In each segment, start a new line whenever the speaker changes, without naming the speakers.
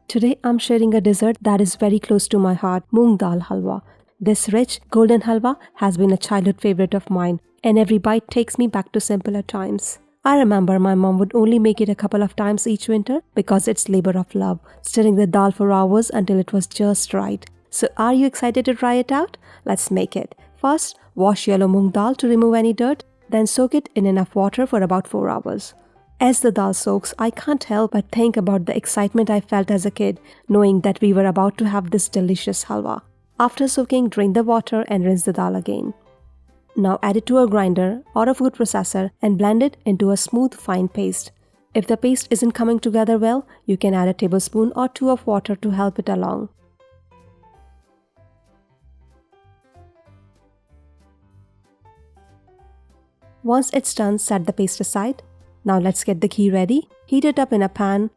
Today I'm sharing a dessert that is very close to my heart, Moong Dal Halwa. This rich, golden halwa has been a childhood favorite of mine, and every bite takes me back to simpler times. I remember my mom would only make it a couple of times each winter because it's labor of love, stirring the dal for hours until it was just right. So are you excited to try it out? Let's make it. First, wash yellow moong dal to remove any dirt, then soak it in enough water for about 4 hours. As the dal soaks, I can't help but think about the excitement I felt as a kid, knowing that we were about to have this delicious halwa. After soaking, drain the water and rinse the dal again. Now add it to a grinder or a food processor and blend it into a smooth, fine paste. If the paste isn't coming together well, you can add a tablespoon or 2 of water to help it along. Once it's done, set the paste aside. Now let's get the ghee ready. Heat it up in a pan.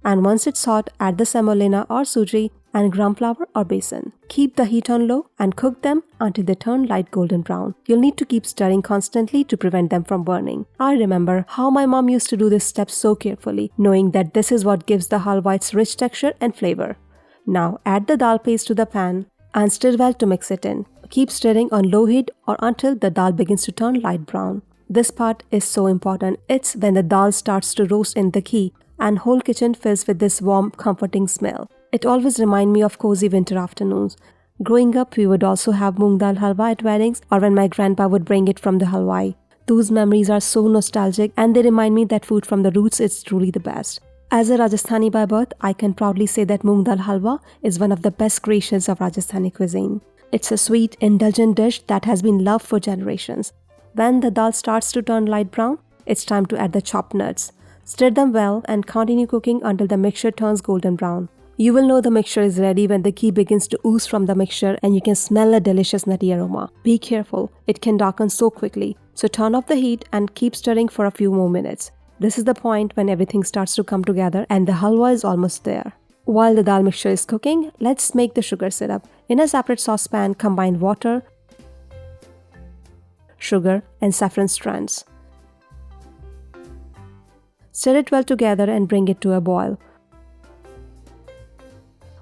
And once it's hot, add the semolina or suji and gram flour or besan. Keep the heat on low and cook them until they turn light golden brown. You'll need to keep stirring constantly to prevent them from burning. I remember how my mom used to do this step so carefully, knowing that this is what gives the halwa its rich texture and flavor. Now add the dal paste to the pan and stir well to mix it in. Keep stirring on low heat or until the dal begins to turn light brown. This part is so important. It's when the dal starts to roast in the ghee and whole kitchen fills with this warm, comforting smell. It always reminds me of cozy winter afternoons. Growing up, we would also have moong dal halwa at weddings or when my grandpa would bring it from the halwai. Those memories are so nostalgic and they remind me that food from the roots is truly the best. As a Rajasthani by birth, I can proudly say that Moong Dal Halwa is one of the best creations of Rajasthani cuisine. It's a sweet, indulgent dish that has been loved for generations. When the dal starts to turn light brown, it's time to add the chopped nuts. Stir them well and continue cooking until the mixture turns golden brown. You will know the mixture is ready when the ghee begins to ooze from the mixture and you can smell a delicious nutty aroma. Be careful, it can darken so quickly. So turn off the heat and keep stirring for a few more minutes. This is the point when everything starts to come together and the halwa is almost there. While the dal mixture is cooking, let's make the sugar syrup. In a separate saucepan, combine water, sugar and saffron strands. Stir it well together and bring it to a boil.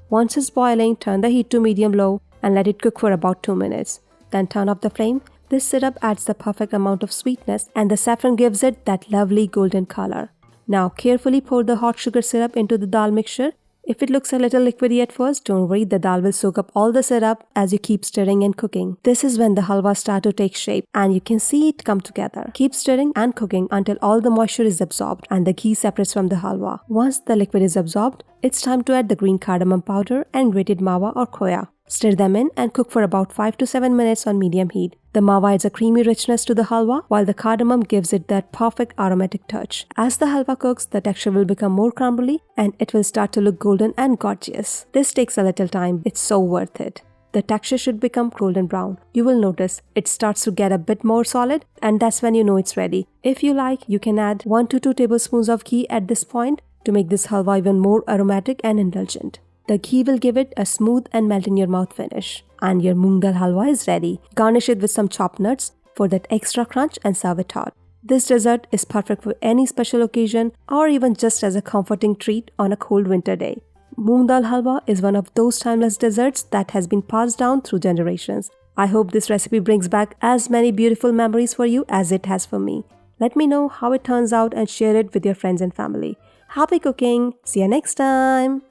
Once it's boiling, turn the heat to medium-low and let it cook for about 2 minutes. Then turn off the flame. This syrup adds the perfect amount of sweetness and the saffron gives it that lovely golden color. Now carefully pour the hot sugar syrup into the dal mixture. If it looks a little liquidy at first, don't worry, the dal will soak up all the syrup as you keep stirring and cooking. This is when the halwa starts to take shape and you can see it come together. Keep stirring and cooking until all the moisture is absorbed and the ghee separates from the halwa. Once the liquid is absorbed, it's time to add the green cardamom powder and grated mawa or khoya. Stir them in and cook for about 5 to 7 minutes on medium heat. The mawa adds a creamy richness to the halwa while the cardamom gives it that perfect aromatic touch. As the halwa cooks, the texture will become more crumbly and it will start to look golden and gorgeous. This takes a little time. It's so worth it. The texture should become golden brown. You will notice it starts to get a bit more solid and that's when you know it's ready. If you like, you can add 1 to 2 tablespoons of ghee at this point to make this halwa even more aromatic and indulgent. The ghee will give it a smooth and melt in your mouth finish. And your moong dal halwa is ready. Garnish it with some chopped nuts for that extra crunch and serve it hot. This dessert is perfect for any special occasion or even just as a comforting treat on a cold winter day. Moong dal halwa is one of those timeless desserts that has been passed down through generations. I hope this recipe brings back as many beautiful memories for you as it has for me. Let me know how it turns out and share it with your friends and family. Happy cooking! See you next time!